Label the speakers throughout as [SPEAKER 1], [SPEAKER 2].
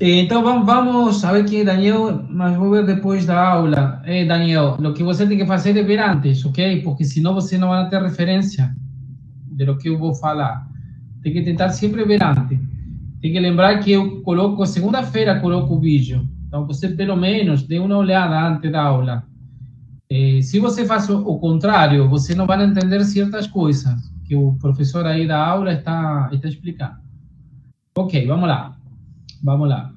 [SPEAKER 1] Então vamos a ver que Daniel, mas vou ver depois da aula. Daniel, o que você tem que fazer é ver antes, ok? Porque senão você não vai ter referência de lo que eu vou falar. Tem que tentar sempre ver antes. Tem que lembrar que eu coloco, segunda-feira coloco o vídeo. Então você pelo menos dê uma olhada antes da aula. Se você faz o contrário, você não vai entender certas coisas que o professor aí da aula está explicando. Ok, vamos lá. Vamos lá.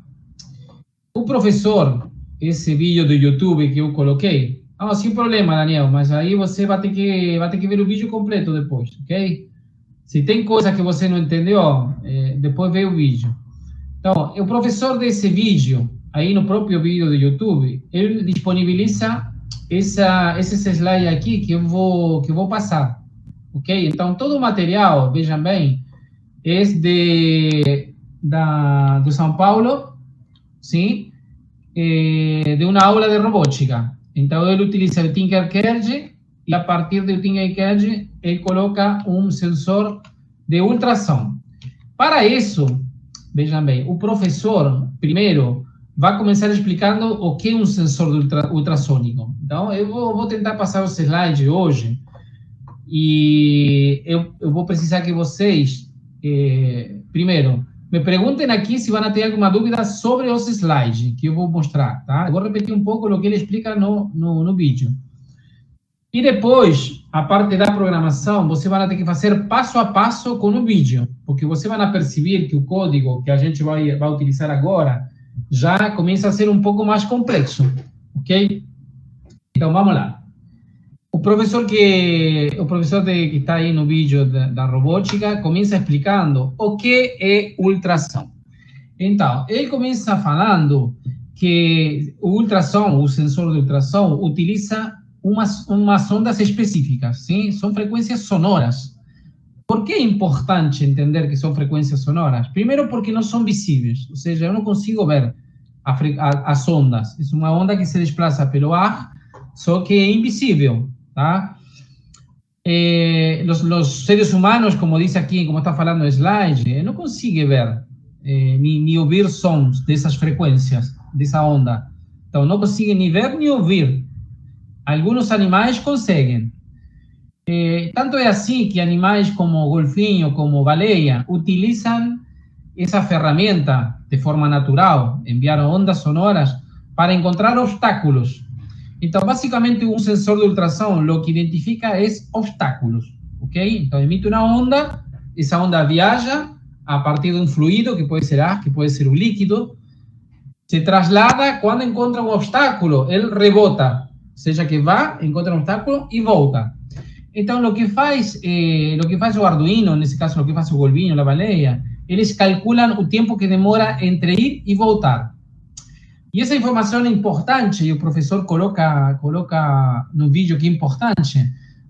[SPEAKER 1] O professor, esse vídeo do YouTube que eu coloquei, sem problema, Daniel, mas aí você vai ter que ver o vídeo completo depois, ok? Se tem coisa que você não entendeu, depois vê o vídeo. Então, o professor desse vídeo, aí no próprio vídeo do YouTube, ele disponibiliza esses slides aqui que eu vou passar, ok? Então, todo o material, vejam bem, é do São Paulo, sim? De uma aula de robótica. Então, ele utiliza o Tinkercad e, a partir do Tinkercad, ele coloca um sensor de ultrassom. Para isso, vejam bem, o professor, primeiro, vai começar explicando o que é um sensor de ultrassônico. Então, eu vou tentar passar os slides hoje e eu vou precisar que vocês, primeiro, me perguntem aqui se vão ter alguma dúvida sobre os slides que eu vou mostrar, tá? Eu vou repetir um pouco o que ele explica no vídeo. E depois, a parte da programação, você vai ter que fazer passo a passo com o vídeo, porque você vai perceber que o código que a gente vai utilizar agora já começa a ser um pouco mais complexo, ok? Então, vamos lá. O professor que está aí no vídeo da robótica começa explicando o que é ultrassom. Então, ele começa falando que o ultrassom, o sensor de ultrassom, utiliza umas ondas específicas, sim? São frequências sonoras. Por que é importante entender que são frequências sonoras? Primeiro, porque não são visíveis, ou seja, eu não consigo ver as ondas. É uma onda que se desplaça pelo ar, só que é invisível, tá? Los seres humanos, como diz aqui, como está falando no slide, não conseguem ver nem ouvir sons dessas frequências, dessa onda. Então, não conseguem nem ver nem ouvir. Alguns animais conseguem. Tanto é assim que animais como golfinho, como baleia, utilizam essa ferramenta de forma natural, enviar ondas sonoras, para encontrar obstáculos. Então, basicamente, um sensor de ultrassom o que identifica é obstáculos, ok? Então, emite uma onda, essa onda viaja a partir de um fluido, que pode ser ar, que pode ser um líquido, se traslada, quando encontra um obstáculo, ele rebota, seja que vá, encontra um obstáculo e volta. Então, o que faz o Arduino, nesse caso, o que faz o golfinho, a baleia, eles calculam o tempo que demora entre ir e voltar. E essa informação é importante, e o professor coloca no vídeo que é importante,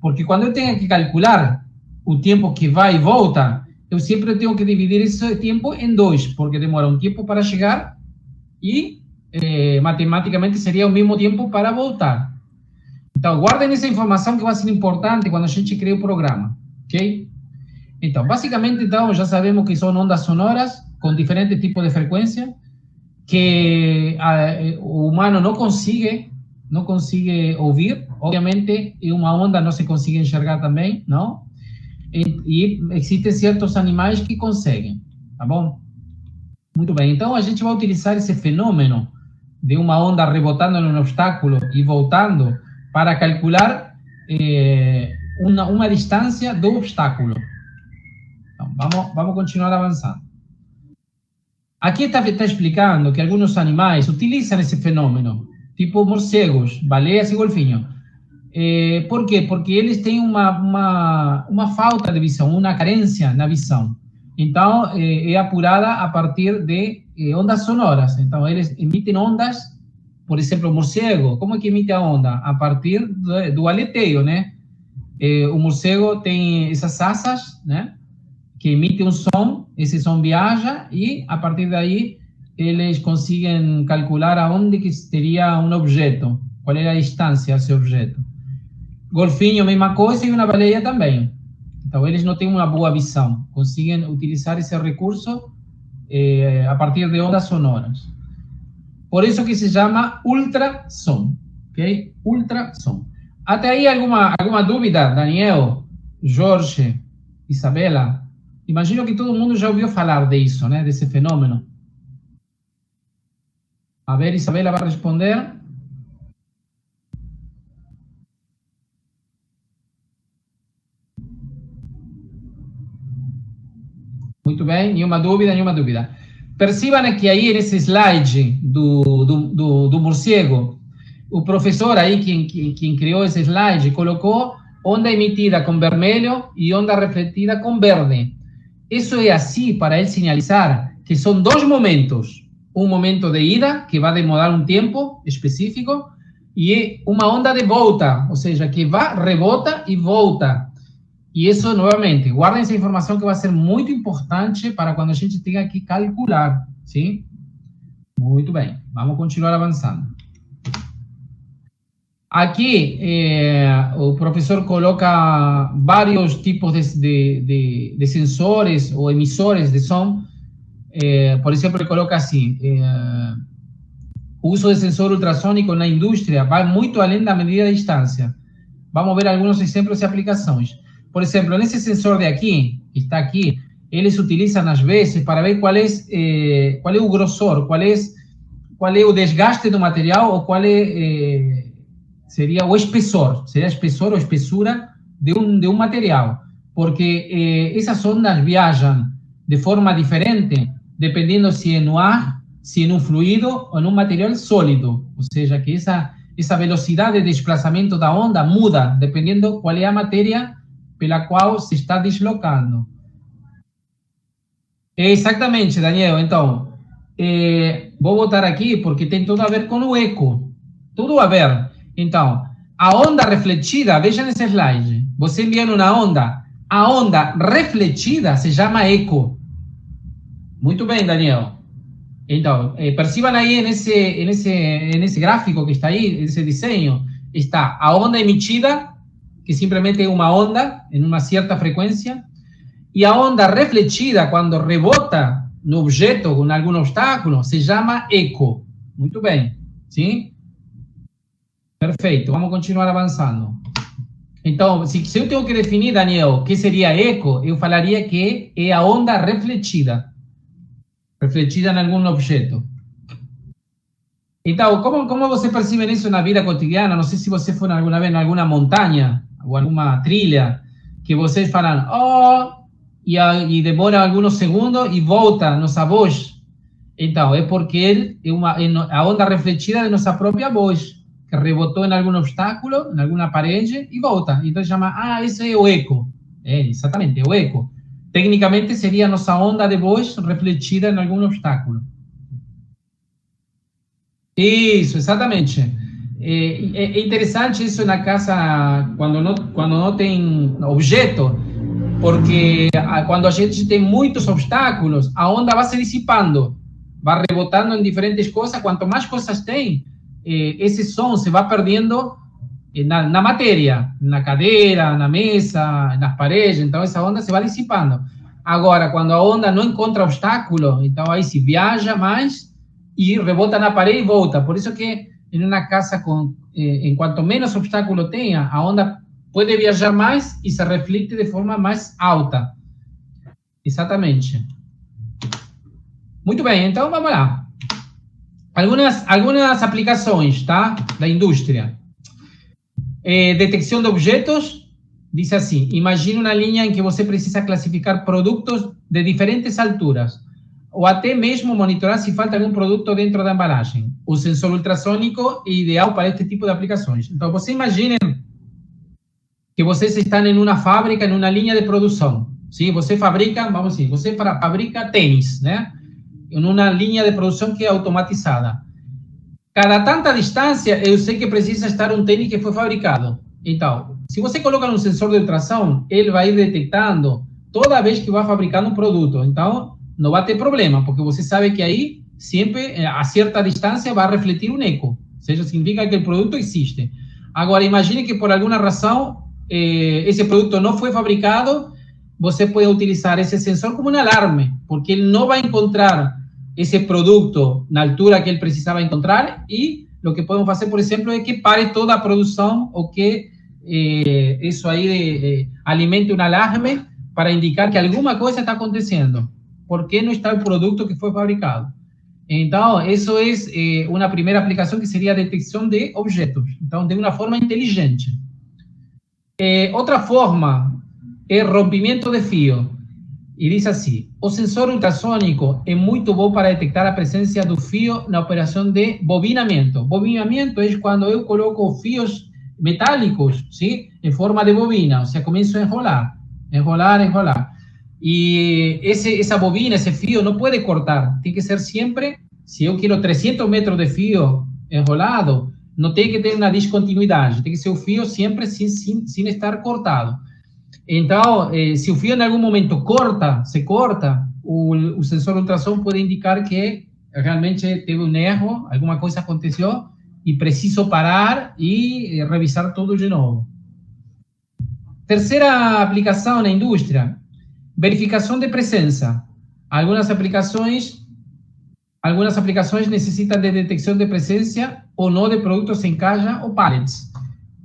[SPEAKER 1] porque quando eu tenho que calcular o tempo que vai e volta, eu sempre tenho que dividir esse tempo em dois, porque demora um tempo para chegar e matematicamente seria o mesmo tempo para voltar. Então, guardem essa informação que vai ser importante quando a gente cria o programa, ok? Então, basicamente, então, já sabemos que são ondas sonoras com diferentes tipos de frequência, que o humano não consegue ouvir. Obviamente, uma onda não se consegue enxergar também, não? E existem certos animais que conseguem, tá bom? Muito bem, então a gente vai utilizar esse fenômeno de uma onda rebotando num obstáculo e voltando para calcular uma distância do obstáculo. Então, vamos continuar avançando. Aqui está explicando que alguns animais utilizam esse fenômeno, tipo morcegos, baleias e golfinhos. Por quê? Porque eles têm uma falta de visão, uma carência na visão. Então, é apurada a partir de ondas sonoras. Então, eles emitem ondas, por exemplo, o morcego, como é que emite a onda? A partir do aleteio, né? O morcego tem essas asas, né? Que emite um som, esse som viaja e, a partir daí, eles conseguem calcular aonde que teria um objeto, qual é a distância desse objeto. Golfinho, mesma coisa, e uma baleia também. Então, eles não têm uma boa visão, conseguem utilizar esse recurso a partir de ondas sonoras. Por eso que se llama ultrassom, ¿ok? Ultrassom. Até aí alguma dúvida, Daniel, Jorge, Isabela? Imagino que todo mundo já ouviu falar disso, né? Desse fenômeno. A ver, Isabela vai responder. Muito bem, nenhuma dúvida, nenhuma dúvida. Percebam que aí nesse slide do morcego, o professor aí, quem criou esse slide, colocou onda emitida com vermelho e onda refletida com verde. Isso é assim para ele sinalizar que são dois momentos. Um momento de ida, que vai demorar um tempo específico, e uma onda de volta, ou seja, que vai, rebota e volta. E isso, novamente, guardem essa informação que vai ser muito importante para quando a gente tenha que calcular, sim? Muito bem, vamos continuar avançando. Aqui, o professor coloca vários tipos de sensores ou emissores de som. Por exemplo, ele coloca assim, o uso de sensor ultrassônico na indústria vai muito além da medida de distância. Vamos ver alguns exemplos e aplicações. Por exemplo, nesse sensor de aqui, que está aqui, eles utilizam às vezes para ver qual é o grossor, qual é o desgaste do material ou qual seria o espessor, ou espessura de um material. Porque essas ondas viajam de forma diferente, dependendo se é no ar, se é num fluido ou num material sólido. Ou seja, que essa velocidade de desplazamento da onda muda, dependendo qual é a matéria pela qual se está deslocando. Exatamente, Daniel. Então, vou botar aqui porque tem tudo a ver com o eco. Tudo a ver. Então, a onda refletida, veja nesse slide. Você enviando uma onda, a onda refletida se chama eco. Muito bem, Daniel. Então, percebam aí nesse gráfico que está aí, esse desenho, está a onda emitida, que simplesmente é uma onda em uma certa frequência, e a onda refletida, quando rebota no objeto com algum obstáculo, se chama eco. Muito bem, sim? Perfeito, vamos continuar avançando. Então, se eu tenho que definir, Daniel, o que seria eco, eu falaria que é a onda refletida em algum objeto. Então, como você percebe isso na vida cotidiana? Não sei se você foi alguma vez em alguma montanha ou alguma trilha, que vocês falam, oh, e demora alguns segundos e volta nossa voz. Então, é porque é a onda refletida de nossa própria voz, que rebotou em algum obstáculo, em alguma parede e volta. Então, chama, esse é o eco. Exatamente, é o eco. Tecnicamente, seria a nossa onda de voz refletida em algum obstáculo. Isso, exatamente. É interessante isso na casa, quando não tem objeto, porque quando a gente tem muitos obstáculos, a onda vai se dissipando, vai rebotando em diferentes coisas. Quanto mais coisas tem, esse som se vai perdendo na matéria, na cadeira, na mesa, nas paredes. Então, essa onda se vai dissipando. Agora, quando a onda não encontra obstáculo, então aí se viaja mais e rebota na parede e volta. Por isso que em uma casa, enquanto menos obstáculo tenha, a onda pode viajar mais e se reflete de forma mais alta. Exatamente. Muito bem, então vamos lá. Algumas aplicações, tá? Da indústria. Detecção de objetos. Diz assim, imagine uma linha em que você precisa classificar produtos de diferentes alturas, ou até mesmo monitorar se falta algum produto dentro da embalagem. O sensor ultrassônico é ideal para este tipo de aplicações. Então, você imagine que vocês estão em uma fábrica, em uma linha de produção. Sim? Você fabrica, vamos dizer, você fabrica tênis, né? Em uma linha de produção que é automatizada. Cada tanta distância, eu sei que precisa estar um tênis que foi fabricado. Então, se você coloca um sensor de ultrassom, ele vai ir detectando toda vez que vai fabricando um produto. Então, não vai ter problema, porque você sabe que aí, sempre, a certa distância, vai refletir um eco. Ou seja, significa que o produto existe. Agora, imagine que por alguma razão, esse produto não foi fabricado você pode utilizar esse sensor como um alarme, porque ele não vai encontrar esse produto na altura que ele precisava encontrar, e o que podemos fazer, por exemplo, é que pare toda a produção, ou que isso aí alimente um alarme para indicar que alguma coisa está acontecendo, porque não está o produto que foi fabricado. Então, isso é uma primeira aplicação, que seria a detecção de objetos, então, de uma forma inteligente. Outra forma é rompimento de fio. E diz assim: o sensor ultrassônico é muito bom para detectar a presença do fio na operação de bobinamento. Bobinamento é quando eu coloco fios metálicos, ¿sí?, em forma de bobina, ou seja, começo a enrolar, enrolar, enrolar. E essa bobina, esse fio, não pode cortar. Tem que ser sempre, se eu quero 300 metros de fio enrolado, não tem que ter uma descontinuidade. Tem que ser o fio sempre sem estar cortado. Então, se o fio em algum momento se corta, o sensor ultrassom pode indicar que realmente teve um erro, alguma coisa aconteceu e preciso parar e revisar tudo de novo. Terceira aplicação na indústria: verificação de presença. Algumas aplicações necessitam de detecção de presença ou não de produtos em caixa ou pallets.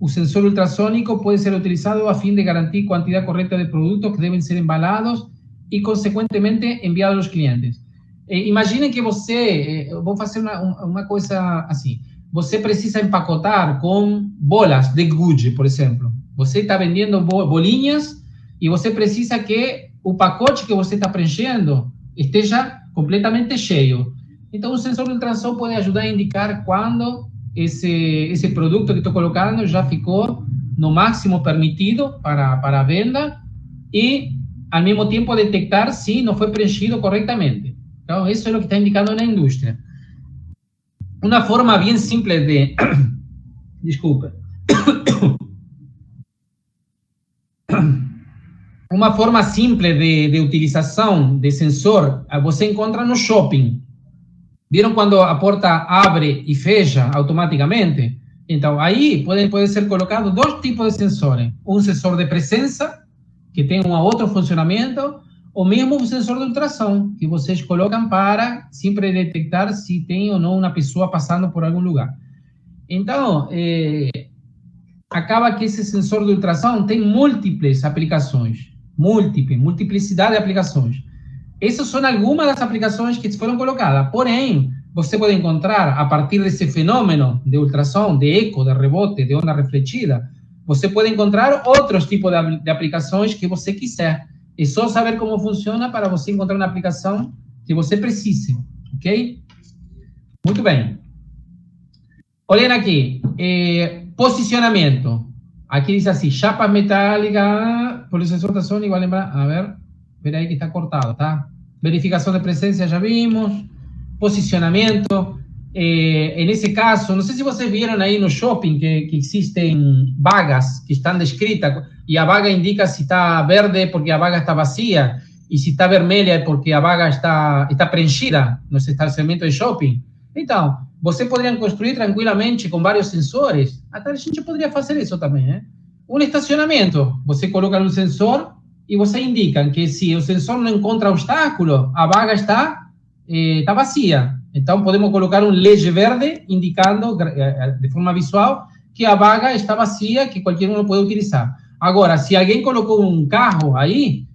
[SPEAKER 1] O sensor ultrassônico pode ser utilizado a fim de garantir a quantidade correta de produtos que devem ser embalados e, consequentemente, enviados aos clientes. Imaginem que você, vou fazer uma coisa assim, você precisa empacotar com bolas de gude, por exemplo. Você está vendendo bolinhas e você precisa que o pacote que você está preenchendo esteja completamente cheio. Então, o sensor ultrassom pode ajudar a indicar quando esse produto que estou colocando já ficou no máximo permitido para a venda e, ao mesmo tempo, detectar se não foi preenchido corretamente. Então, isso é o que está indicando na indústria. Uma forma bem simples de... Desculpa. Uma forma simples de utilização de sensor, você encontra no shopping. Viram quando a porta abre e fecha automaticamente? Então, aí pode ser colocado dois tipos de sensores. Um sensor de presença, que tem um outro funcionamento, ou mesmo um sensor de ultrassom, que vocês colocam para sempre detectar se tem ou não uma pessoa passando por algum lugar. Então, acaba que esse sensor de ultrassom tem múltiplas aplicações. Multiplicidade de aplicações. Essas são algumas das aplicações que foram colocadas. Porém, você pode encontrar, a partir desse fenômeno de ultrassom, de eco, de rebote, de onda refletida, você pode encontrar outros tipos de aplicações que você quiser. É só saber como funciona para você encontrar uma aplicação que você precise, ok? Muito bem. Olhem aqui, posicionamento. Aqui diz assim: chapas metálicas, por sensor ultrassônico, igual lembrar, a ver, espera aí que está cortado, tá? Verificação de presença, já vimos. Posicionamento. Nesse caso, não sei se vocês viram aí no shopping que existem vagas que estão descritas, e a vaga indica se está verde porque a vaga está vazia, e se está vermelha é porque a vaga está preenchida nos estabelecimentos de shopping. Então, você poderia construir tranquilamente com vários sensores. Até a gente poderia fazer isso também, né? Um estacionamento, você coloca um sensor e você indica que se o sensor não encontra obstáculo, a vaga está vazia. Então, podemos colocar um LED verde indicando de forma visual que a vaga está vazia, que qualquer um pode utilizar. Agora, se alguém colocou um carro aí,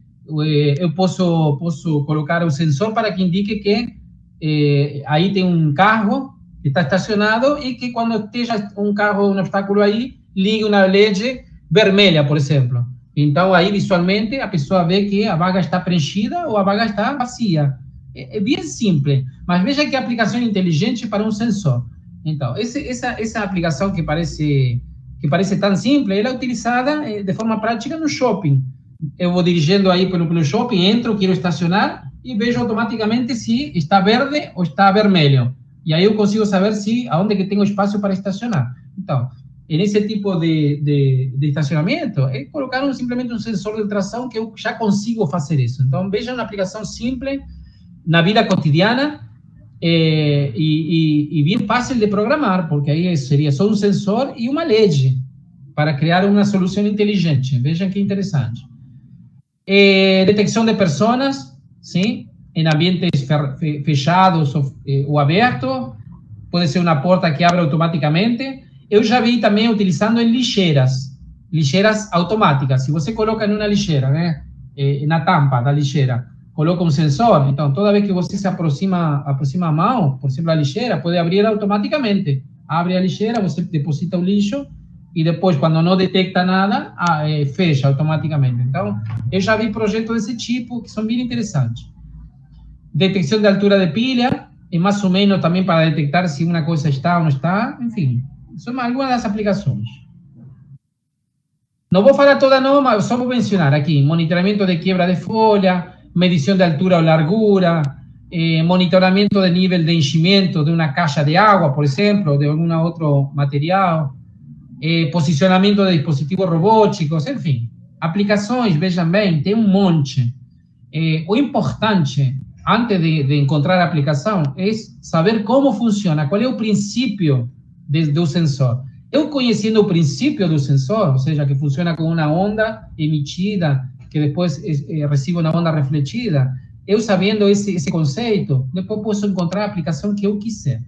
[SPEAKER 1] eu posso colocar o sensor para que indique que aí tem um carro que está estacionado e que quando esteja um carro, um obstáculo aí, ligue uma LED vermelha, por exemplo. Então, aí, visualmente, a pessoa vê que a vaga está preenchida ou a vaga está vazia. É bem simples, mas veja que aplicação inteligente para um sensor. Então, essa aplicação que parece tão simples, ela é utilizada de forma prática no shopping. Eu vou dirigindo aí pelo shopping, entro, quero estacionar e vejo automaticamente se está verde ou está vermelho. E aí eu consigo saber aonde que tenho espaço para estacionar. Então, nesse tipo de estacionamento, é colocar simplesmente um sensor de ultrassom que eu já consigo fazer isso. Então, veja uma aplicação simples na vida cotidiana e bem fácil de programar, porque aí seria só um sensor e uma LED para criar uma solução inteligente. Vejam que interessante. Detecção de pessoas, sim, em ambientes fechados ou abertos. Pode ser uma porta que abre automaticamente. Eu já vi também utilizando em lixeiras automáticas. Se você coloca em uma lixeira, né, na tampa da lixeira, coloca um sensor, então toda vez que você se aproxima a mão, por exemplo, a lixeira, pode abrir automaticamente. Abre a lixeira, você deposita o lixo e depois, quando não detecta nada, fecha automaticamente. Então, eu já vi projetos desse tipo que são bem interessantes. Detecção de altura de pilha, e mais ou menos também para detectar se uma coisa está ou não está, enfim, são algumas das aplicações. Não vou falar toda não, mas só vou mencionar aqui: monitoramento de quebra de folha, medição de altura ou largura, monitoramento de nível de enchimento de uma caixa de água, por exemplo, ou de algum outro material, posicionamento de dispositivos robóticos, enfim, aplicações, vejam bem, tem um monte. O importante, antes de encontrar a aplicação, é saber como funciona, qual é o princípio do sensor. Eu conhecendo o princípio do sensor, ou seja, que funciona com uma onda emitida, que depois recebe uma onda refletida, eu sabendo esse conceito, depois posso encontrar a aplicação que eu quiser.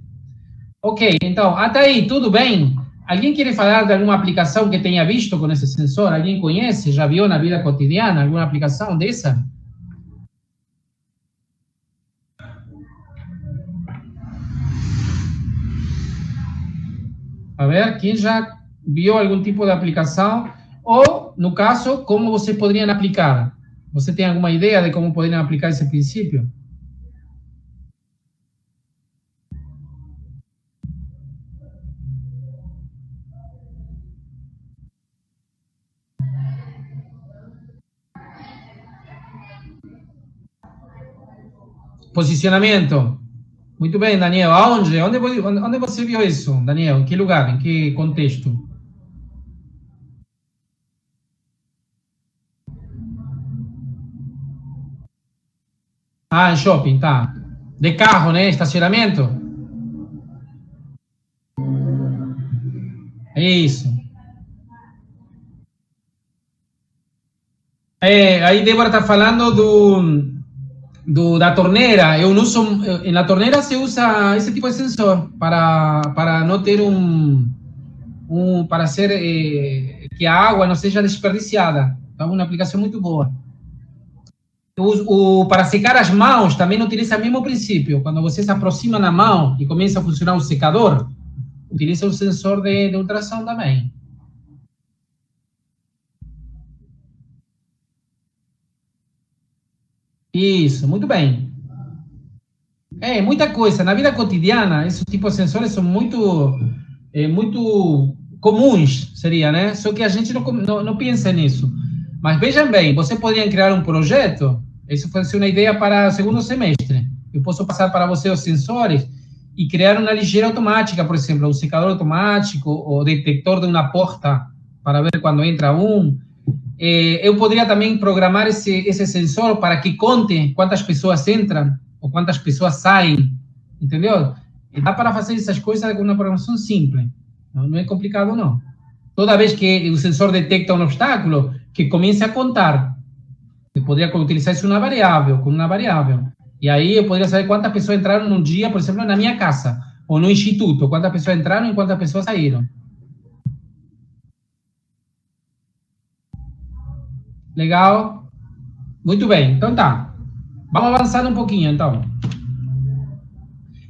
[SPEAKER 1] Ok, então, até aí, tudo bem? Alguém quer falar de alguma aplicação que tenha visto com esse sensor? Alguém conhece? Já viu na vida cotidiana alguma aplicação dessa? A ver, quem já viu algum tipo de aplicação? Ou, no caso, como vocês poderiam aplicar? Você tem alguma ideia de como poderiam aplicar esse princípio? Posicionamento. Muito bem, Daniel. Aonde? Onde você viu isso, Daniel? Em que lugar? Em que contexto? Ah, em shopping, tá. De carro, né? Estacionamento? É isso. Aí Débora está falando da torneira. Eu não uso, na torneira se usa esse tipo de sensor para não ter para ser que a água não seja desperdiciada. Então, é uma aplicação muito boa. Para secar as mãos também utiliza o mesmo princípio. Quando você se aproxima na mão e começa a funcionar o secador, utiliza o sensor de ultrassom também. Isso, muito bem. Muita coisa. Na vida cotidiana, esse tipo de sensores são muito comuns, seria, né? Só que a gente não pensa nisso. Mas vejam bem, você poderia criar um projeto, isso foi uma ideia para o segundo semestre. Eu posso passar para você os sensores e criar uma lixeira automática, por exemplo, um secador automático, ou detector de uma porta para ver quando entra um. Eu poderia também programar esse sensor para que conte quantas pessoas entram ou quantas pessoas saem, entendeu? E dá para fazer essas coisas com uma programação simples. Não é complicado, não. Toda vez que o sensor detecta um obstáculo, que comece a contar. Eu poderia utilizar isso com uma variável. E aí eu poderia saber quantas pessoas entraram num dia, por exemplo, na minha casa, ou no instituto, quantas pessoas entraram e quantas pessoas saíram. Legal? Muito bem, então tá. Vamos avançar um pouquinho, então.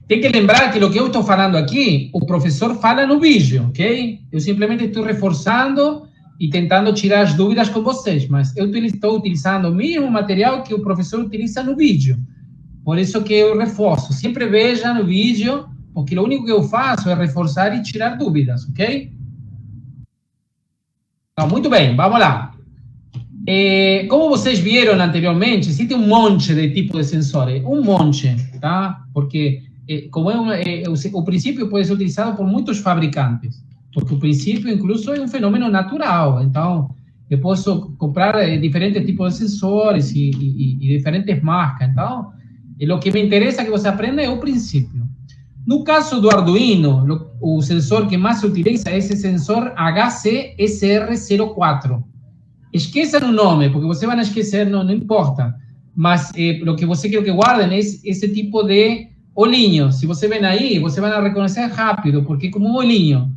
[SPEAKER 1] Tem que lembrar que o que eu estou falando aqui, o professor fala no vídeo, ok? Eu simplesmente estou reforçando e tentando tirar as dúvidas com vocês, mas eu estou utilizando o mesmo material que o professor utiliza no vídeo. Por isso que eu reforço. Sempre veja no vídeo, porque o único que eu faço é reforçar e tirar dúvidas, ok? Então, muito bem, vamos lá. Como vocês viram anteriormente, existe um monte de tipo de sensores, um monte, tá? Porque como o princípio pode ser utilizado por muitos fabricantes, porque o princípio, incluso, é um fenômeno natural. Então, eu posso comprar diferentes tipos de sensores e diferentes marcas. Então, o que me interessa que você aprenda é o princípio. No caso do Arduino, o sensor que mais se utiliza é esse sensor HCSR04. Esqueçam o nome, porque você vai esquecer, não importa. Mas o que você quer que guardem é esse tipo de olhinho. Se você vem aí, você vai reconhecer rápido, porque é como um olhinho.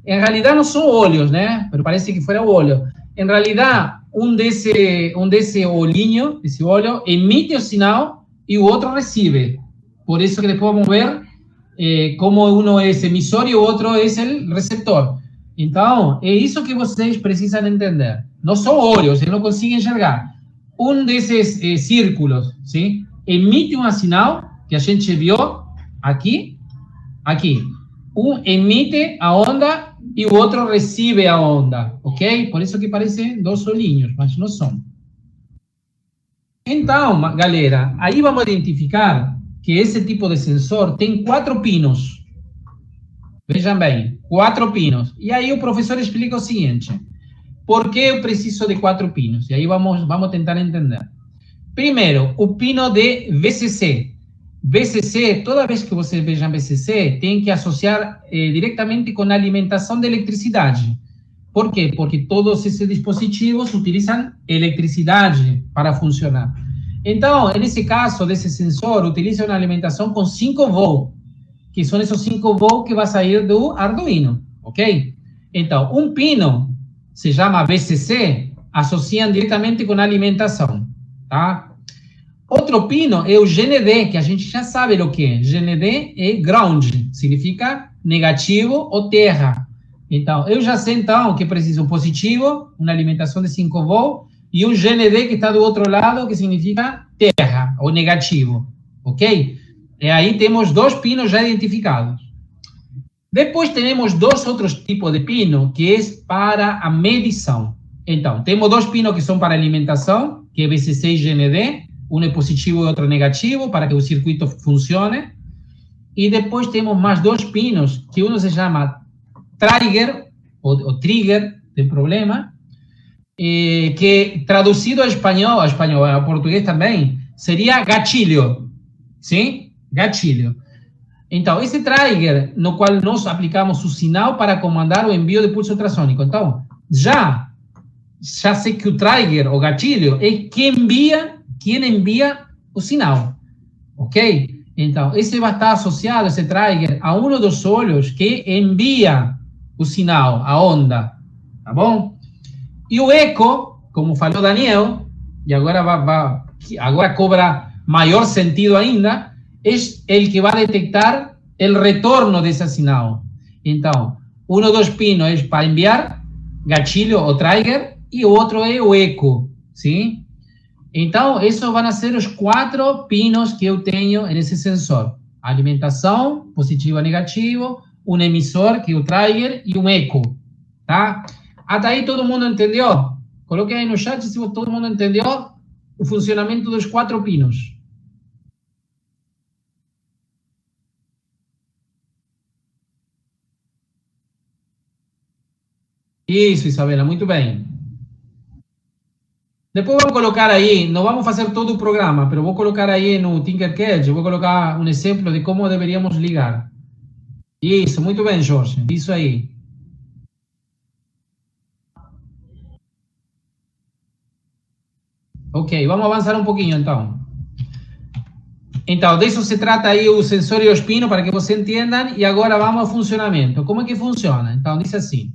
[SPEAKER 1] Em realidade não são olhos, né? Mas parece que fuera o olho. Em realidade, desse olhinho, esse olho, emite o sinal e o outro recebe. Por isso que depois vamos ver como um é emissor e o outro é o receptor. Então, é isso que vocês precisam entender. Não são olhos, eles não conseguem enxergar. Desses círculos, sim, emite um sinal que a gente viu aqui. Emite a onda e o outro recebe a onda, ok? Por isso que parecem dois olhinhos, mas não são. Então, galera, aí vamos identificar que esse tipo de sensor tem 4 pinos. Vejam bem, 4 pinos. E aí o professor explica o seguinte: por que eu preciso de 4 pinos? E aí vamos tentar entender. Primeiro, o pino de VCC. VCC, toda vez que vocês vejam VCC, tem que associar diretamente com a alimentação de eletricidade. Por quê? Porque todos esses dispositivos utilizam eletricidade para funcionar. Então, nesse caso desse sensor, utiliza uma alimentação com 5 volts, que são esses 5 volts que vai sair do Arduino, ok? Então, um pino se chama VCC, associam diretamente com a alimentação, tá? Outro pino é o GND, que a gente já sabe o que é. GND é ground, significa negativo ou terra. Então, eu já sei, então, que preciso um positivo, uma alimentação de 5 volts, e um GND que está do outro lado, que significa terra, ou negativo, ok? E aí temos 2 pinos já identificados. Depois temos 2 outros tipos de pino, que é para a medição. Então, temos 2 pinos que são para alimentação, que é VCC e GND, um é positivo e outro é negativo, para que o circuito funcione. E depois temos mais 2 pinos, que um se chama trigger, ou trigger, tem problema, que traduzido ao espanhol, ao português também, seria gatilho, sim? Gatilho. Então, esse trigger, no qual nós aplicamos o sinal para comandar o envio de pulso ultrassônico. Então, já sei que o trigger, o gatilho, é quem envia o sinal, ok? Então, esse vai estar associado, esse trigger, a um dos olhos que envia o sinal, a onda, tá bom? E o eco, como falou Daniel, e agora cobra maior sentido ainda, é o que vai detectar o retorno desse sinal. Então, um dos pinos é para enviar gatilho ou trigger, e o outro é o eco, sim? Então, esses vão ser os 4 pinos que eu tenho nesse sensor. Alimentação, positivo e negativo, um emissor, que é o trigger, e um eco, tá? Até aí todo mundo entendeu? Coloque aí no chat se todo mundo entendeu o funcionamento dos 4 pinos. Isso, Isabela, muito bem. Depois vamos colocar aí, não vamos fazer todo o programa, mas vou colocar aí no Tinkercad, vou colocar um exemplo de como deveríamos ligar. Isso, muito bem, Jorge, isso aí. Ok, vamos avançar um pouquinho, então. Então, disso se trata aí o sensor e o espino, para que vocês entendam, e agora vamos ao funcionamento. Como é que funciona? Então, diz assim: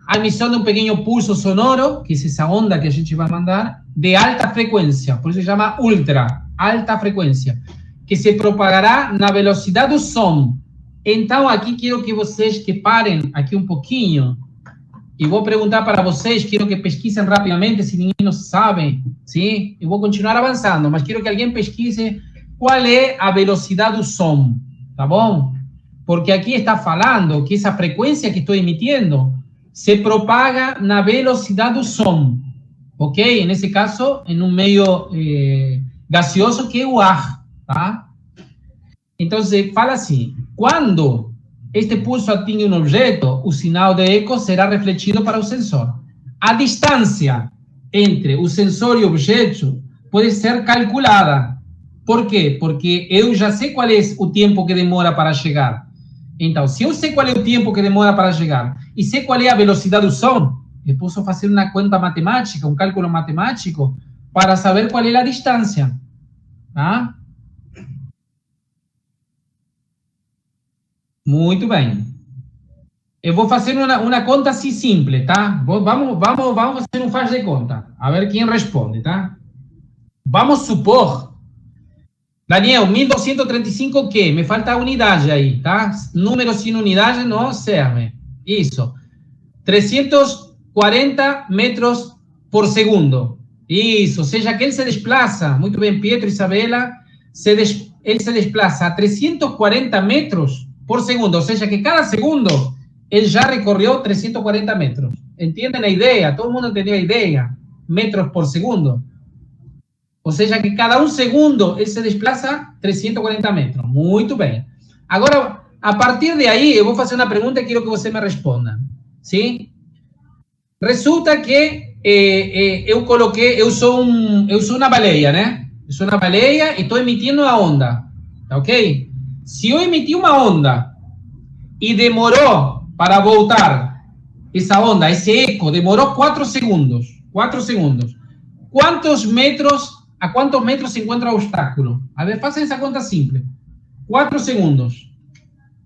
[SPEAKER 1] a emissão de um pequeno pulso sonoro, que é essa onda que a gente vai mandar, de alta frequência, por isso se chama ultra, alta frequência, que se propagará na velocidade do som. Então, aqui quero que vocês que parem aqui um pouquinho, e vou perguntar para vocês, quero que pesquisem rapidamente, se ninguém não sabe, sim? Eu vou continuar avançando, mas quero que alguém pesquise qual é a velocidade do som, tá bom? Porque aqui está falando que essa frequência que estou emitindo se propaga na velocidade do som, ok? Nesse caso, em um meio gaseoso que é o ar, tá? Então, se fala assim: quando este pulso atinge um objeto, o sinal de eco será refletido para o sensor. A distância entre o sensor e o objeto pode ser calculada. Por quê? Porque eu já sei qual é o tempo que demora para chegar. Então, se eu sei qual é o tempo que demora para chegar e sei qual é a velocidade do som, Eu posso fazer uma conta matemática, um cálculo matemático, para saber qual é a distância. Tá? Muito bem. Eu vou fazer uma conta assim simples, tá? Vamos fazer um faz de conta. A ver quem responde, tá? Vamos supor, Daniel, 1235 o quê? Me falta a unidade aí, tá? Número sem unidade não serve. Isso. 340 metros por segundo. Isso, ou seja, que ele se desplaça, muito bem, Pietro, Isabela, ele se desplaça a 340 metros por segundo, ou seja, que cada segundo ele já recorreu 340 metros. Entendem a ideia? Todo mundo entendeu a ideia? Metros por segundo. Ou seja, que cada um segundo ele se desplaça 340 metros. Muito bem. Agora, a partir de aí, eu vou fazer uma pergunta e quero que você me responda. Sim? Resulta que eu sou uma baleia, né? Eu sou uma baleia e estou emitindo uma onda. Tá ok? Se eu emitir uma onda e demorou para voltar essa onda, esse eco, demorou 4 segundos. 4 segundos. A quantos metros se encontra o obstáculo? A ver, façam essa conta simples. 4 segundos.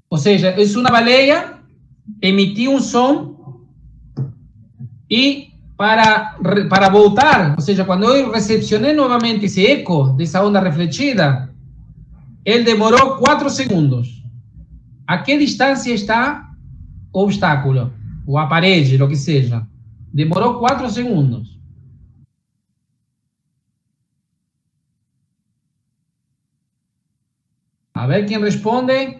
[SPEAKER 1] Ou seja, é uma baleia, emitiu um som e para voltar, ou seja, quando eu recepcionei novamente esse eco dessa onda refletida, ele demorou 4 segundos. A que distância está o obstáculo? O aparelho, o que seja. Demorou 4 segundos. A ver quem responde.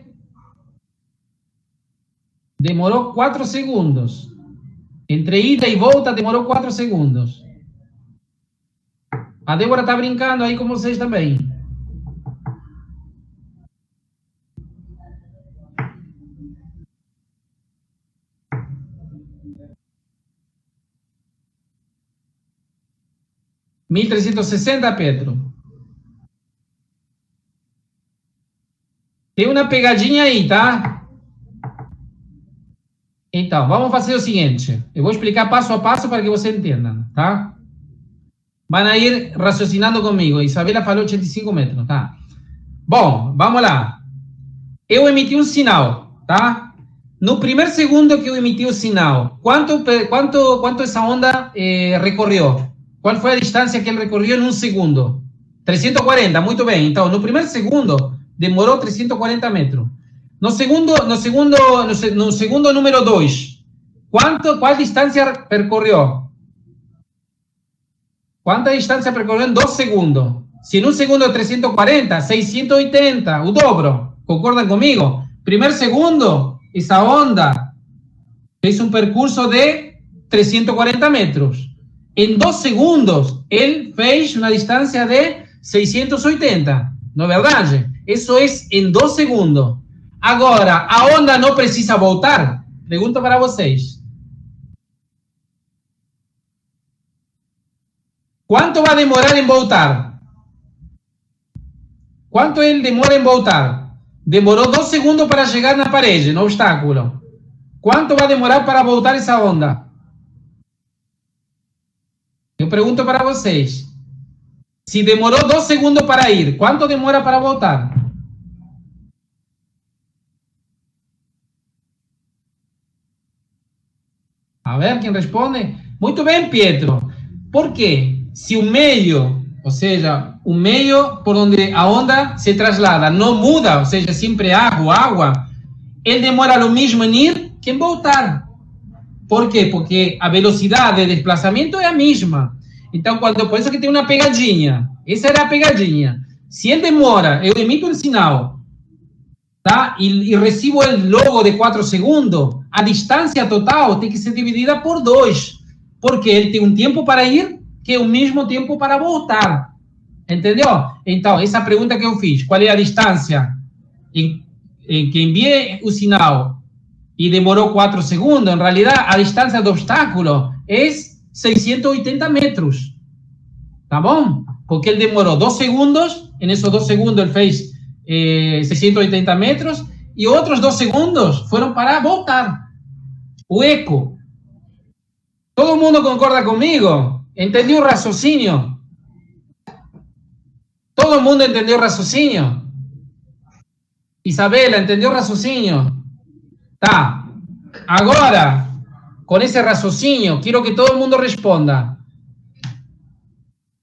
[SPEAKER 1] Demorou 4 segundos. Entre ida e volta, demorou 4 segundos. A Débora está brincando aí com vocês também. (1360, Pedro? Tem uma pegadinha aí, tá? Então, vamos fazer o seguinte. Eu vou explicar passo a passo para que você entenda, tá? Vão ir raciocinando comigo. Isabela falou 85 metros, tá? Bom, vamos lá. Eu emiti um sinal, tá? No primeiro segundo que eu emiti o sinal, quanto essa onda recorreu? Qual foi a distância que ele recorreu em um segundo? 340, muito bem. Então, no primeiro segundo, demorou 340 metros. No segundo número 2, qual distância percorreu? Quanta distância percorreu em 2 segundos? Se em um segundo é 340, 680, o dobro. Concordam comigo? Primeiro segundo, essa onda fez um percurso de 340 metros. Em 2 segundos, ele fez uma distância de 680. Não é verdade? Isso é em 2 segundos. Agora, a onda não precisa voltar? Pergunta para vocês. Quanto vai demorar em voltar? Quanto ele demora em voltar? Demorou 2 segundos para chegar na parede, no obstáculo. Quanto vai demorar para voltar essa onda? Eu pergunto para vocês. Se demorou 2 segundos para ir, quanto demora para voltar? A ver quem responde. Muito bem, Pietro. Por quê? Se o meio, ou seja, o meio por onde a onda se traslada não muda, ou seja, sempre água, ele demora o mesmo em ir que em voltar. Por quê? Porque a velocidade de desplazamento é a mesma. Então, por isso que tem uma pegadinha. Essa era a pegadinha. Se ele demora, eu emito um sinal, tá? E recebo ele logo de 4 segundos, a distância total tem que ser dividida por 2. Porque ele tem um tempo para ir, que é o mesmo tempo para voltar. Entendeu? Então, essa pergunta que eu fiz, qual é a distância em que enviei o sinal e demorou 4 segundos, em realidade, a distância do obstáculo é 680 metros. Tá bom? Porque ele demorou 2 segundos, e nesses 2 segundos ele fez 680 metros, e outros 2 segundos foram para voltar. O eco. Todo mundo concorda comigo? Entendeu o raciocínio? Todo mundo entendeu o raciocínio? Isabela, entendeu o raciocínio? Tá. Agora, com esse raciocínio, quero que todo mundo responda.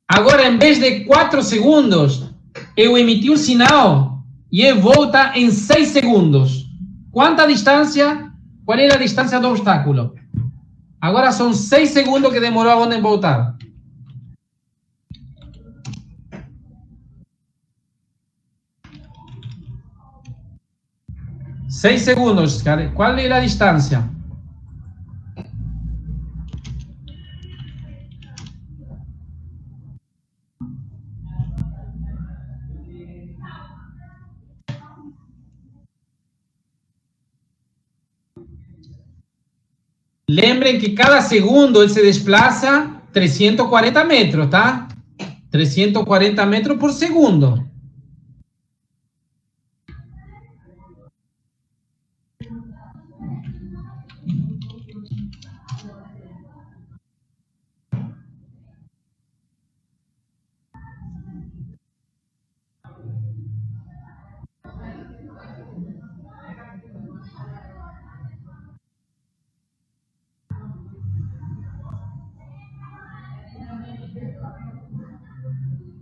[SPEAKER 1] Agora, em vez de 4 segundos, eu emiti um sinal e ele volta em 6 segundos. Quanta distância? Qual é a distância do obstáculo? Agora são 6 segundos que demorou a onda em voltar. Seis segundos, cara. Qual é a distância? Lembrem que cada segundo ele se desplaza 340 metros, tá? 340 metros por segundo.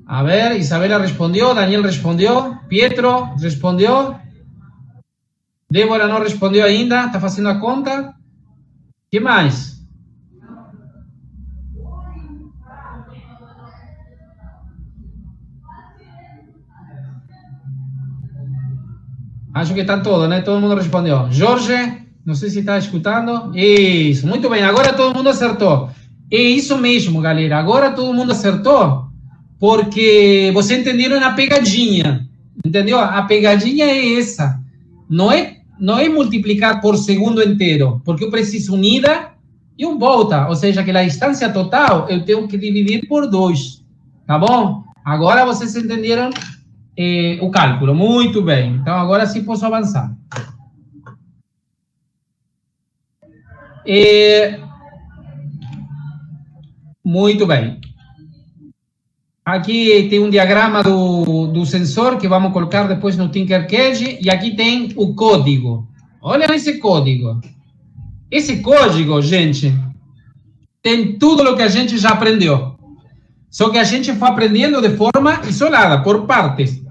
[SPEAKER 1] A ver, Isabela respondió, Daniel respondió, Pietro respondió, Débora não respondeu ainda, está fazendo a conta. Que mais? Acho que está todo, né? Todo mundo respondeu. Jorge, não sei se está escutando. Isso, muito bem, agora todo mundo acertou. É isso mesmo, galera, agora todo mundo acertou, porque vocês entenderam a pegadinha, entendeu? A pegadinha é essa, não é multiplicar por segundo inteiro, porque eu preciso um ida e um volta, ou seja, que a distância total eu tenho que dividir por 2, tá bom? Agora vocês entenderam o cálculo, muito bem, então agora sim posso avançar. Muito bem. Aqui tem um diagrama do sensor que vamos colocar depois no Tinkercad. E aqui tem o código. Olha esse código. Esse código, gente, tem tudo o que a gente já aprendeu. Só que a gente foi aprendendo de forma isolada, por partes.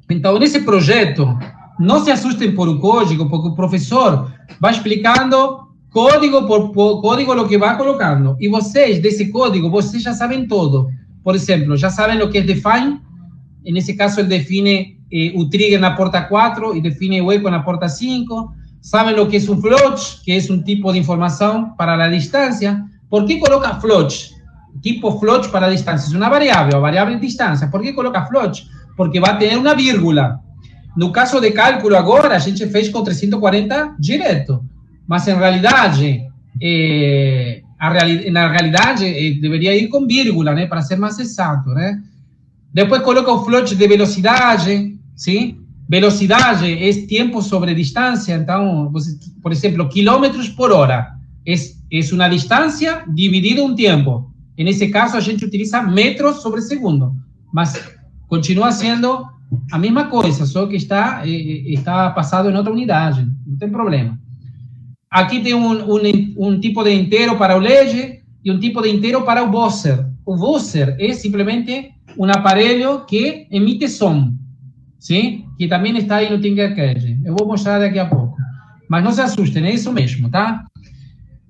[SPEAKER 1] Então, nesse projeto, não se assustem por o código, porque o professor vai explicando código por código o que vai colocando. E vocês, desse código, vocês já sabem tudo. Por exemplo, já sabem o que é define. Nesse caso, ele define o trigger na porta 4 e define o eco na porta 5. Sabem o que é um float, que é um tipo de informação para a distância. Por que coloca float? Tipo float para a distância. É uma variável, a variável de distância. Por que coloca float? Porque vai ter uma vírgula. No caso de cálculo agora, a gente fez com 340 direto. Mas, em realidade, na realidade, deveria ir com vírgula, né, para ser mais exato, né? Depois coloca o float de velocidade, sim? Velocidade é tempo sobre distância, então, por exemplo, quilômetros por hora é uma distância dividida um tempo. Nesse caso, a gente utiliza metros sobre segundo, mas continua sendo a mesma coisa, só que está passado em outra unidade, não tem problema. Aqui tem um tipo de inteiro para o LED e um tipo de inteiro para o buzzer. O buzzer é simplesmente um aparelho que emite som, sim? Que também está aí no Tinkercad. Eu vou mostrar daqui a pouco. Mas não se assustem, é isso mesmo, tá?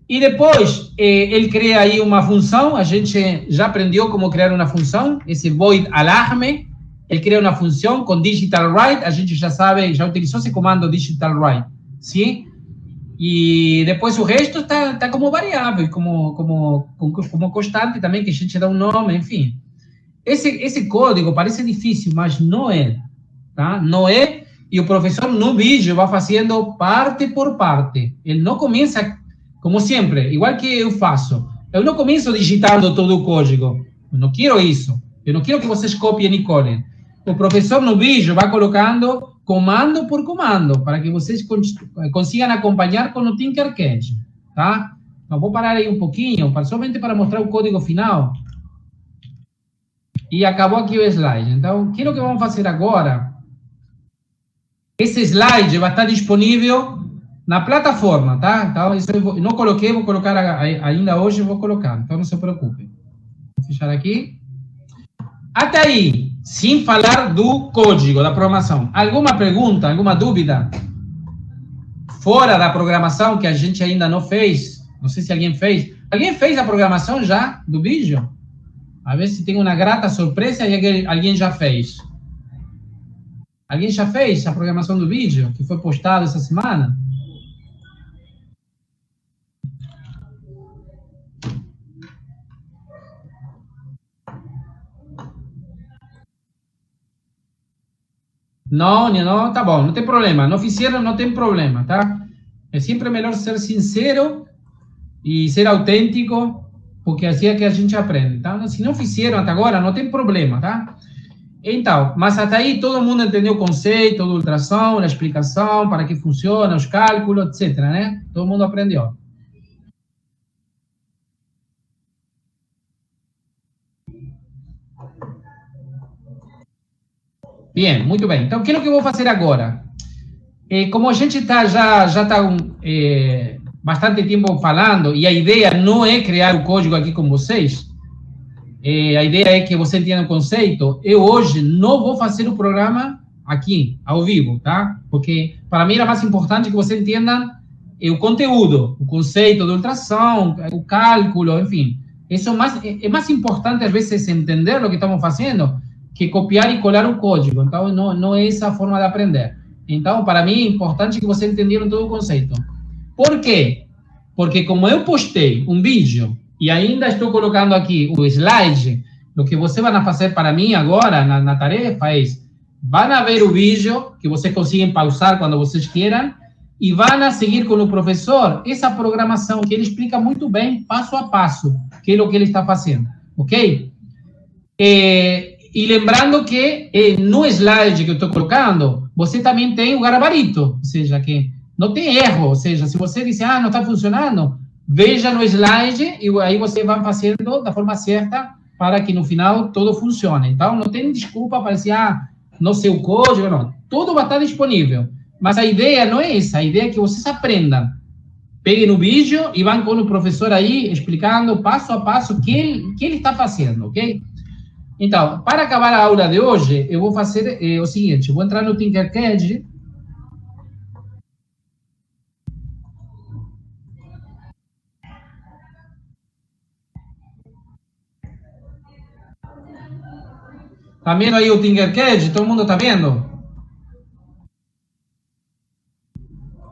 [SPEAKER 1] E depois, ele cria aí uma função. A gente já aprendeu como criar uma função, esse void alarme. Ele cria uma função com digital write. A gente já sabe, já utilizou esse comando digital write, sim? E depois o resto está como variável, como constante também, que a gente dá um nome, enfim. Esse código parece difícil, mas não é, tá? Não é, e o professor no vídeo vai fazendo parte por parte. Ele não começa, como sempre, igual que eu faço. Eu não começo digitando todo o código. Eu não quero isso. Eu não quero que vocês copiem e colhem. O professor no vídeo vai colocando comando por comando, para que vocês consigam acompanhar com o Tinkercad, tá? Então, vou parar aí um pouquinho, somente para mostrar o código final. E acabou aqui o slide. Então, o que vamos fazer agora? Esse slide vai estar disponível na plataforma, tá? Então, isso eu não coloquei, vou colocar ainda hoje, vou colocar. Então, não se preocupe. Vou fechar aqui. Até aí, sem falar do código, da programação. Alguma pergunta, alguma dúvida? Fora da programação que a gente ainda não fez? Não sei se alguém fez. Alguém fez a programação já do vídeo? A ver se tem uma grata surpresa e alguém já fez. Alguém já fez a programação do vídeo que foi postado essa semana? Não, não, tá bom, não tem problema. Não fizeram, não tem problema, tá? É sempre melhor ser sincero e ser autêntico, porque assim é que a gente aprende, tá? Se não fizeram até agora, não tem problema, tá? Então, mas até aí todo mundo entendeu o conceito do ultrassom, a explicação, para que funciona, os cálculos, etc, né? Todo mundo aprendeu. Bem, muito bem. Então, o que é que eu vou fazer agora? Como a gente já está bastante tempo falando, e a ideia não é criar o código aqui com vocês, a ideia é que você entenda o conceito, eu hoje não vou fazer o programa aqui, ao vivo, tá? Porque para mim era mais importante que você entenda o conteúdo, o conceito do ultrassom, o cálculo, enfim. Isso é mais importante, às vezes, entender o que estamos fazendo que copiar e colar o código. Então, não é essa a forma de aprender. Então, para mim, é importante que você entenderam todo o conceito. Por quê? Porque como eu postei um vídeo e ainda estou colocando aqui o slide, o que você vai fazer para mim agora, na tarefa, é vão ver o vídeo, que vocês conseguem pausar quando vocês queiram, e vão seguir com o professor essa programação que ele explica muito bem, passo a passo, que é o que ele está fazendo, ok? E lembrando que no slide que eu estou colocando, você também tem o gabarito, ou seja, que não tem erro, ou seja, se você disser, não está funcionando, veja no slide e aí você vai fazendo da forma certa para que no final tudo funcione. Então, não tem desculpa para dizer, não sei o código, não. Tudo vai estar disponível. Mas a ideia não é essa, a ideia é que vocês aprendam. Peguem o vídeo e vão com o professor aí explicando passo a passo o que ele está fazendo, ok? Então, para acabar a aula de hoje, eu vou fazer o seguinte, vou entrar no Tinkercad. Tá vendo aí o Tinkercad? Todo mundo tá vendo?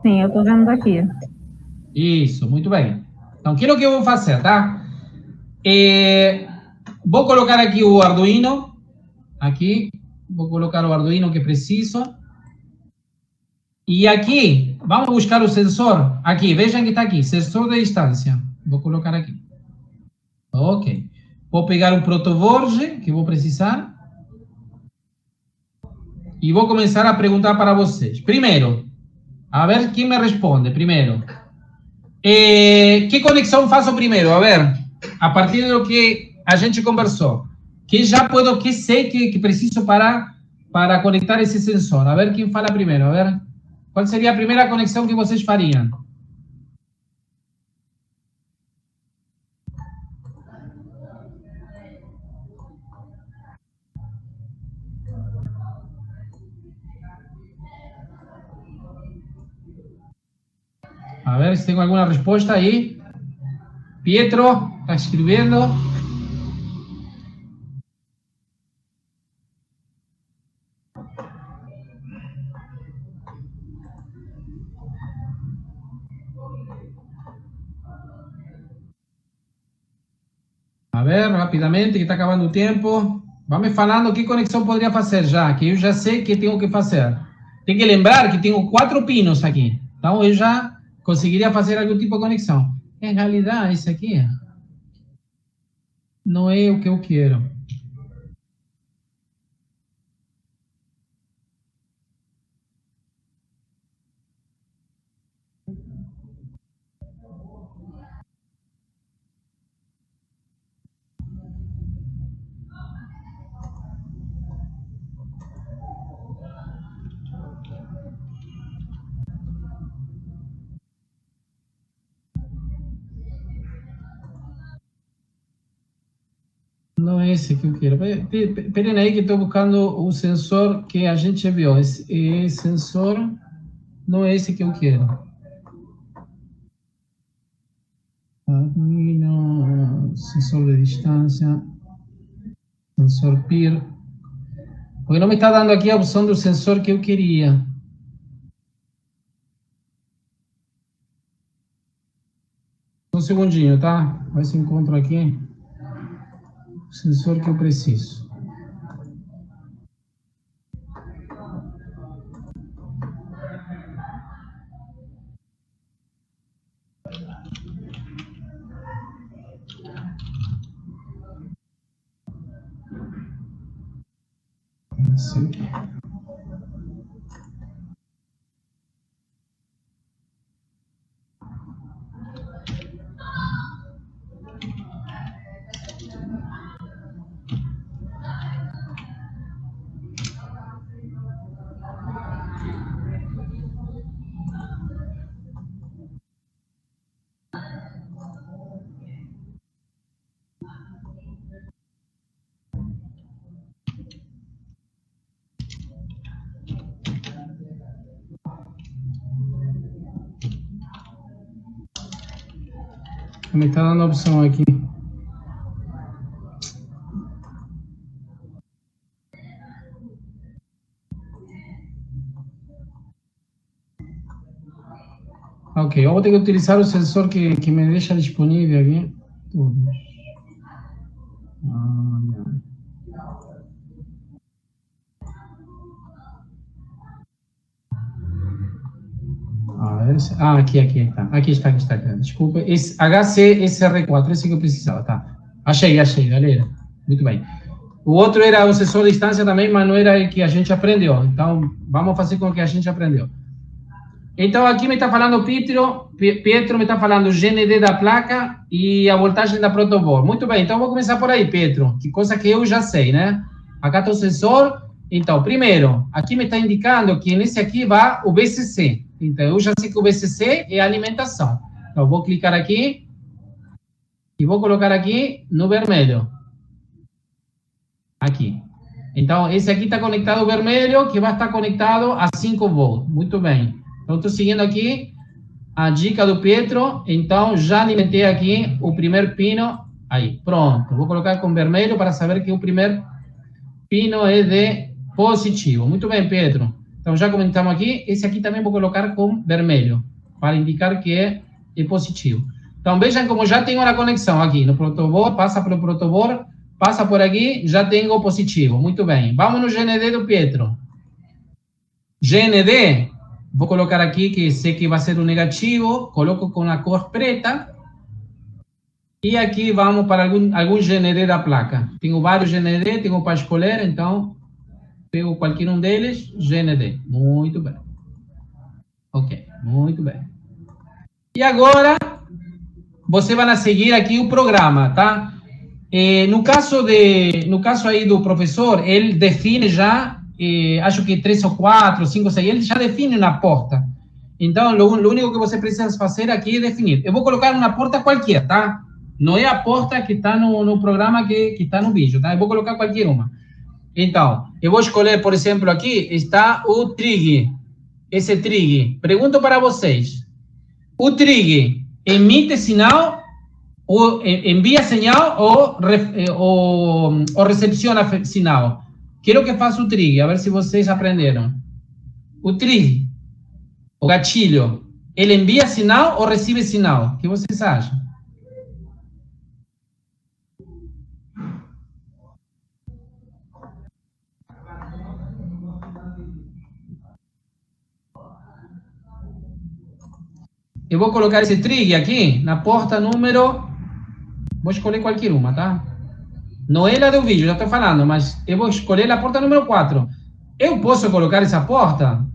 [SPEAKER 2] Sim, eu tô vendo daqui.
[SPEAKER 1] Isso, muito bem. Então, o que eu vou fazer, tá? Vou colocar aqui o Arduino. Aqui, vou colocar o Arduino que preciso. E aqui, vamos buscar o sensor. Aqui, vejam que está aqui, sensor de distância. Vou colocar aqui. Ok. Vou pegar o protoboard, que vou precisar. E vou começar a perguntar para vocês. Primeiro, a ver quem me responde. Primeiro, que conexão faço primeiro? A ver, a partir do que a gente conversou. Que já puedo, que sei que preciso para conectar esse sensor. A ver quem fala primeiro. A ver, qual seria a primeira conexão que vocês fariam? A ver se tem alguma resposta aí. Pietro, está escrevendo. A ver, rapidamente, que está acabando o tempo. Vai me falando que conexão poderia fazer já, que eu já sei que tenho que fazer. Tem que lembrar que tenho 4 pinos aqui. Então, eu já conseguiria fazer algum tipo de conexão. Em realidade, isso aqui não é o que eu quero. é esse que eu quero. Esperem aí que estou buscando o sensor que a gente viu. Esse sensor não é esse que eu quero. Arduino, sensor de distância, sensor PIR. Porque não me está dando aqui a opção do sensor que eu queria. Um segundinho, tá? Vai se encontro aqui o sensor que eu preciso. Sim. Me está dando a opção aqui. Ok, eu vou ter que utilizar o sensor que me deixa disponível aqui. Aqui está. Aqui está. Desculpa. Esse HC-SR4, esse que eu precisava, tá. Achei, galera. Muito bem. O outro era o sensor de distância também, mas não era o que a gente aprendeu. Então, vamos fazer com o que a gente aprendeu. Então, aqui me está falando Pietro me está falando o GND da placa e a voltagem da protoboard. Muito bem, então vou começar por aí, Pietro, que coisa que eu já sei, né? Acá está o sensor. Então, primeiro, aqui me está indicando que nesse aqui vai o BCC. Então, eu já sei que o BCC é a alimentação. Então, eu vou clicar aqui e vou colocar aqui no vermelho. Aqui. Então, esse aqui está conectado ao vermelho, que vai estar conectado a 5 volts. Muito bem. Então, estou seguindo aqui a dica do Pietro. Então, já alimentei aqui o primeiro pino. Aí, pronto. Vou colocar com vermelho para saber que o primeiro pino é de positivo. Muito bem, Pietro. Então, já comentamos aqui. Esse aqui também vou colocar com vermelho, para indicar que é positivo. Então, vejam como já tenho a conexão aqui no protoboard. Passa pelo protoboard, passa por aqui, já tenho o positivo. Muito bem. Vamos no GND do Pietro. GND, vou colocar aqui que sei que vai ser o negativo. Coloco com a cor preta. E aqui vamos para algum GND da placa. Tenho vários GND, tenho para escolher, então pego qualquer um deles, GND. Muito bem. Ok, muito bem. E agora, você vai seguir aqui o programa, tá? No caso aí do professor, ele define já, acho que 3 ou 4, 5, 6, ele já define na porta. Então, o único que você precisa fazer aqui é definir. Eu vou colocar uma porta qualquer, tá? Não é a porta que está no programa que está no vídeo, tá? Eu vou colocar qualquer uma. Então, eu vou escolher, por exemplo, aqui está o trig. Esse trig. Pergunto para vocês. O trig emite sinal, ou envia sinal ou recepciona sinal? Quero que faça o trig, a ver se vocês aprenderam. O trig, o gatilho, ele envia sinal ou recebe sinal? O que vocês acham? Eu vou colocar esse trig aqui na porta número... Vou escolher qualquer uma, tá? Não é a do vídeo, já estou falando, mas eu vou escolher a porta número 4. Eu posso colocar essa porta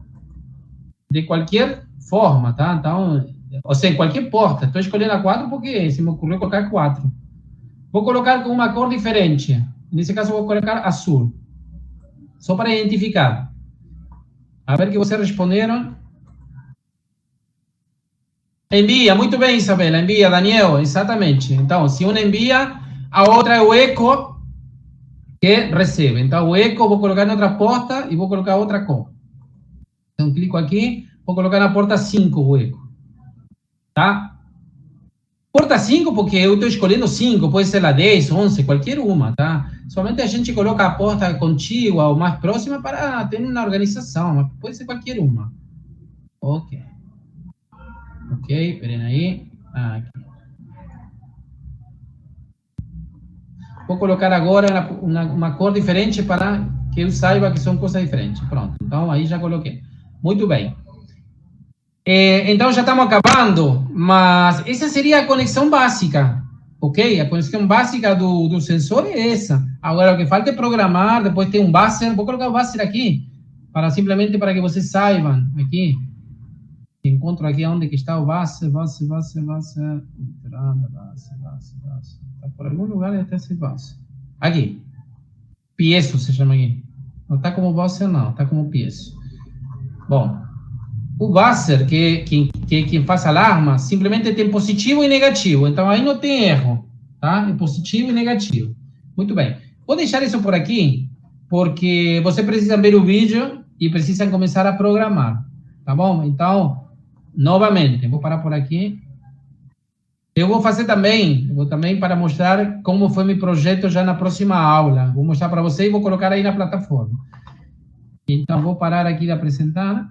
[SPEAKER 1] de qualquer forma, tá? Então, ou seja, qualquer porta. Estou escolhendo a 4 porque se me ocorreu colocar 4. Vou colocar com uma cor diferente. Nesse caso, vou colocar azul. Só para identificar. A ver que vocês responderam. Envia, muito bem, Isabela, envia, Daniel, exatamente. Então, se uma envia, a outra é o eco, que recebe. Então, o eco vou colocar na outra porta e vou colocar outra cor. Então, clico aqui, vou colocar na porta 5 o eco. Tá? Porta 5 porque eu estou escolhendo 5, pode ser a 10, 11, qualquer uma, tá? Somente a gente coloca a porta contígua ou mais próxima para ter uma organização, mas pode ser qualquer uma. Ok. Ok, esperem aí. Aqui. Vou colocar agora uma cor diferente para que eu saiba que são coisas diferentes. Pronto, então aí já coloquei. Muito bem. Então já estamos acabando, mas essa seria a conexão básica, ok? A conexão básica do sensor é essa. Agora o que falta é programar, depois tem um buzzer. Vou colocar o buzzer aqui, simplesmente para que vocês saibam. Aqui, encontro aqui onde que está o buzzer. Entrada, buzzer. Está por algum lugar até esse buzzer. Aqui. Piezo se chama aqui. Não está como buzzer, não. Está como piezo. Bom. O buzzer, que faz alarma, simplesmente tem positivo e negativo. Então, aí não tem erro, tá? É positivo e negativo. Muito bem. Vou deixar isso por aqui, porque você precisa ver o vídeo e precisa começar a programar, tá bom? Então, novamente, vou parar por aqui. Eu vou também para mostrar como foi meu projeto já na próxima aula. Vou mostrar para você e vou colocar aí na plataforma. Então, vou parar aqui de apresentar.